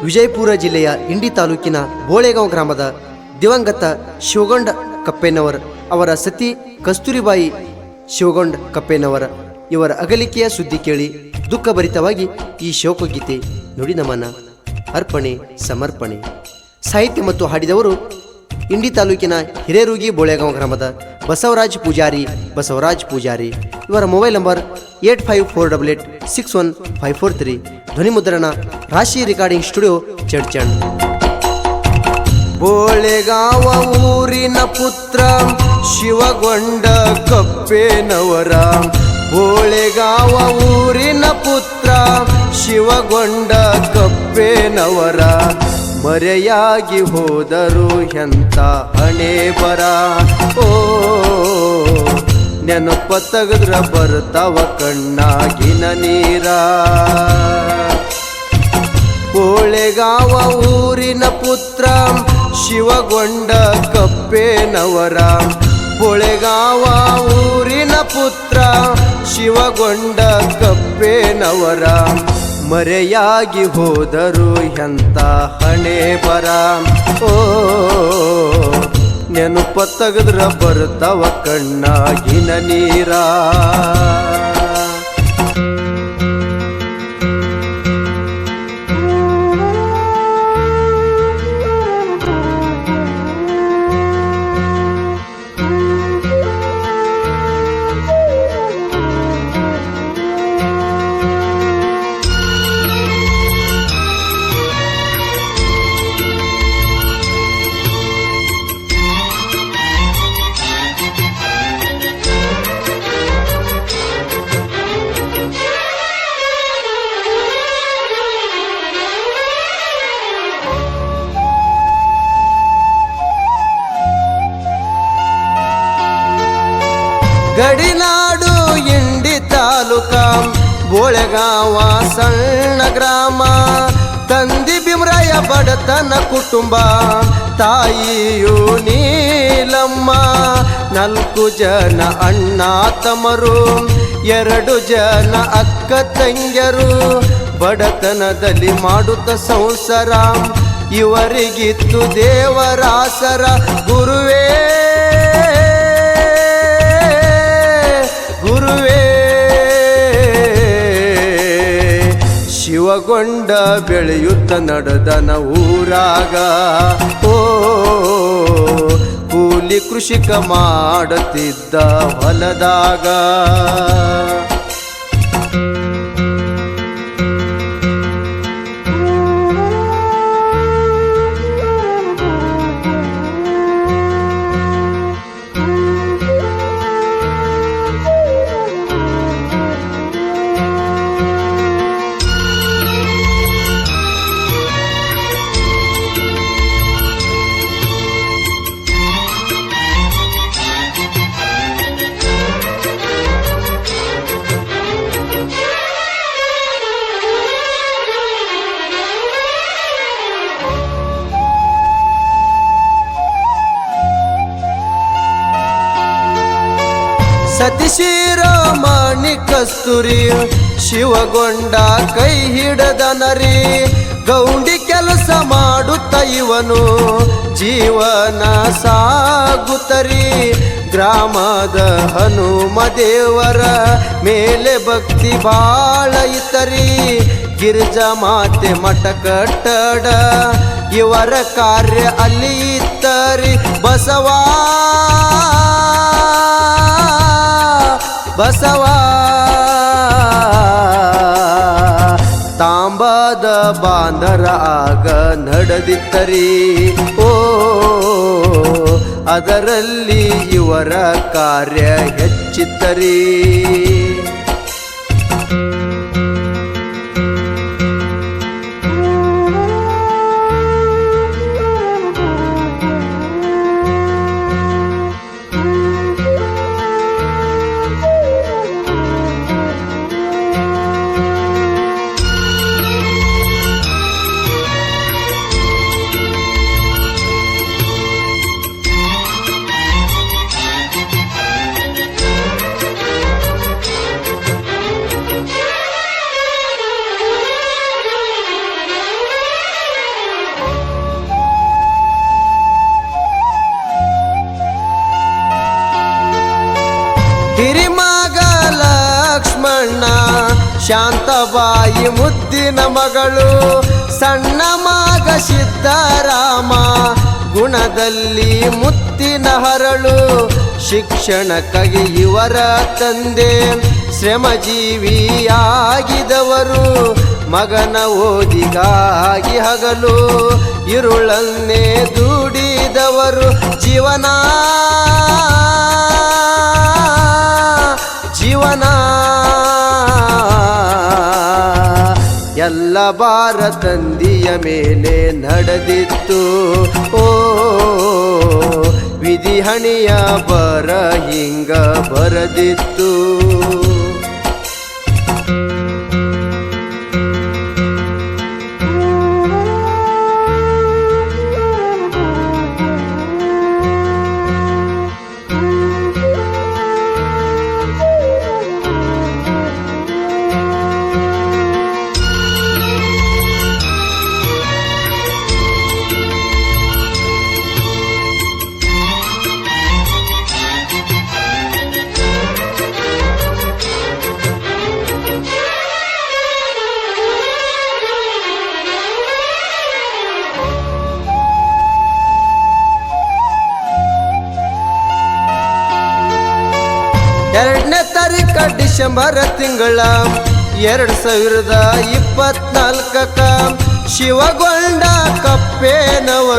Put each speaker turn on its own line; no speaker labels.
ವಿಜಯಪುರ ಜಿಲ್ಲೆಯ ಇಂಡಿ ತಾಲೂಕಿನ ಬೋಳೆಗಾಂವ್ ಗ್ರಾಮದ ದಿವಂಗತ ಶಿವಗೊಂಡ ಕಪ್ಪೇನವರ್ ಅವರ ಸತಿ ಕಸ್ತೂರಿಬಾಯಿ ಶಿವಗೊಂಡ ಕಪ್ಪೇನವರ ಇವರ ಅಗಲಿಕೆಯ ಸುದ್ದಿ ಕೇಳಿ ದುಃಖಭರಿತವಾಗಿ ಈ ಶೋಕಗೀತೆ ನುಡಿ ನಮನ ಅರ್ಪಣೆ ಸಮರ್ಪಣೆ. ಸಾಹಿತ್ಯ ಮತ್ತು ಹಾಡಿದವರು ಇಂಡಿ ತಾಲೂಕಿನ ಹಿರೇರುಗಿ ಬೋಳೆಗಾಂವ್ ಗ್ರಾಮದ ಬಸವರಾಜ್ ಪೂಜಾರಿ. ಇವರ ಮೊಬೈಲ್ ನಂಬರ್ 8548861543. ಧ್ವನಿ ಮುದ್ರಣ ರಾಶಿ ರೆಕಾರ್ಡಿಂಗ್ ಸ್ಟುಡಿಯೋ ಚಡ್ಚಣ್. ಬೋಳೆಗಾವ ಊರಿನ ಪುತ್ರ ಶಿವಗೊಂಡ ಕಪ್ಪೇನವರ, ಬೋಳೆಗಾವ ಊರಿನ ಪುತ್ರ ಶಿವಗೊಂಡ ಕಪ್ಪೇನವರ, ಮರೆಯಾಗಿ ಹೋದರು ಎಂತ ಹಣೆ ಬರ. ಓ ನೆನಪ ತೆಗೆದ್ರ ಬರ್ತಾವ ಕಣ್ಣಾಗಿನ ನೀರ. ಬೋಳೆಗಾವ ಊರಿನ ಪುತ್ರ ಶಿವಗೊಂಡ ಕಪ್ಪೇನವರ, ಬೋಳೆಗಾವ ಊರಿನ ಪುತ್ರ ಶಿವಗೊಂಡ ಕಪ್ಪೇನವರ, ಮರೆಯಾಗಿ ಹೋದರು ಎಂತ ಹಣೆ ಬರ. ಓ ನೆನಪ ತೆಗೆದ್ರ ಬರ್ತಾವ ಕಣ್ಣಾಗಿನ ನೀರ. ಗಡಿನಾಡು ಇಂಡಿ ತಾಲೂಕ ಬೋಳೆಗಾವ ಸಣ್ಣ ಗ್ರಾಮ, ತಂದಿ ಬಿಮ್ರಾಯ ಬಡತನ ಕುಟುಂಬ, ತಾಯಿಯು ನೀಲಮ್ಮ, 4 ಜನ ಅಣ್ಣ ತಮ್ಮರು, 2 ಜನ ಅಕ್ಕ ತಂಗ್ಯರು, ಬಡತನದಲ್ಲಿ ಮಾಡುತ್ತ ಸಂಸಾರ, ಇವರಿಗಿತ್ತು ದೇವರಾಸರ. ಗುರುವೇ ಶಿವಗೊಂಡ ಬೆಳೆಯುತ್ತ ನಡೆದನ ಊರಾಗ. ಓ ಕೂಲಿ ಕೃಷಿಕ ಮಾಡುತ್ತಿದ್ದ ಹೊಲದಾಗ. ಸತಿಶಿರೋಮಣಿ ಕಸ್ತೂರಿ ಶಿವಗೊಂಡ ಕೈ ಹಿಡದನರಿ, ಗೌಂಡಿ ಕೆಲಸ ಮಾಡುತ್ತ ಇವನು ಜೀವನ ಸಾಗುತ್ತರಿ. ಗ್ರಾಮದ ಹನುಮ ದೇವರ ಮೇಲೆ ಭಕ್ತಿ ಬಾಳ ಇತ್ತರಿ, ಗಿರಿಜಾ ಮಾತೆ ಮಠ ಕಟ್ಟಡ ಇವರ ಕಾರ್ಯ ಅಲ್ಲಿ ಇತ್ತರಿ. ಬಸವ ತಾಂಬದ ಬಾಂದರ ಆಗ ನಡೆದಿತ್ತರಿ. ಓ ಅದರಲ್ಲಿ ಇವರ ಕಾರ್ಯ ಹೆಚ್ಚಿತ್ತರಿ. ಶಾಂತಬಾಯಿ ಮುದ್ದಿನ ಮಗಳು ಸಣ್ಣ ಮಗ ಸಿದ್ದರಾಮ ಗುಣದಲ್ಲಿ ಮುತ್ತಿನ ಹರಳು ಶಿಕ್ಷಣಕ್ಕಾಗಿ ಇವರ ತಂದೆ ಶ್ರಮಜೀವಿಯಾಗಿದವರು ಮಗನ ಓದಿಗಾಗಿ ಹಗಲು ಇರುಳನ್ನೇ ದುಡಿದವರು ಜೀವನ ಎಲ್ಲ ಭಾರತಂದಿಯ ಮೇಲೆ ನಡೆದಿತ್ತು ಓ ವಿಧಿ ಹಣಿಯ ಬರ ಹಿಂಗ ಬರದಿತ್ತು ಎರಡನೇ ತಾರೀಖ ಡಿಸೆಂಬರ್ ತಿಂಗಳ 2024 ಶಿವಗೊಂಡ ಕಪ್ಪೇನವರು